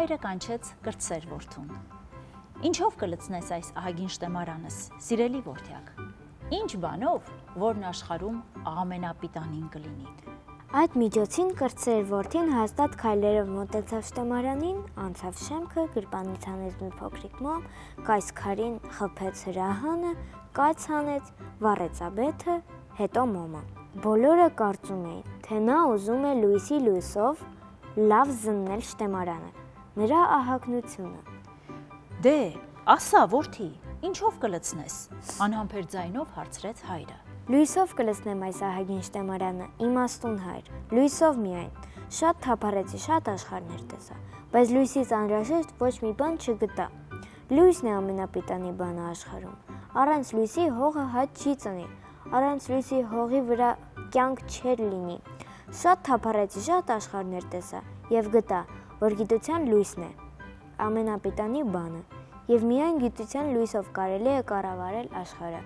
հայրը կանչեց կրտսեր որդուն։ Ինչով կլցնես այս ահագին շտեմարանս, սիրելի որդյակ, ինչ բանով, որն աշխարհում ամենապիտանին կլինի։ Այդ միջոցին կրտսեր որդին հաստատ քայլերով մոտեցավ շտեմարանին, անցավ շեմքը, գրպանից հանեց մի փոքրիկ մոմ, կայսքարին խփեց հրահանը, կայց հանեց, վառեց աբեթը, հետո մոմը։ Բոլորը կարծում էին, թե նա ուզում է լույսի լույսով լավ զննել շտեմարանը, նրա ահագնությունը։ Դե, ասա, որդի, ինչով կլցնես, անհամբեր ձայնով հարցրեց հայրը։ Լույսով կլցնեմ այս ահագին շտեմարանը, իմաստուն հայր, լույսով միայն։ Շատ թափառեցի, շատ աշխարհներ տեսա, բայց լույսից անհրաժեշտ ոչ մի բան չգտա։ Լույսն է ամենապիտանի բանը աշխարհում։ Առանց լույսի հողը հաց չի ծնի, առանց լույսի հողի վրա կյանք չէր լինի։ Շատ թափառեցի, շատ աշխարհներ տեսա եւ գտա, որ գիտության լույսն է ամենապիտանի բանը, եւ միայն գիտության լույսով կարելի է կառավարել աշխարհը։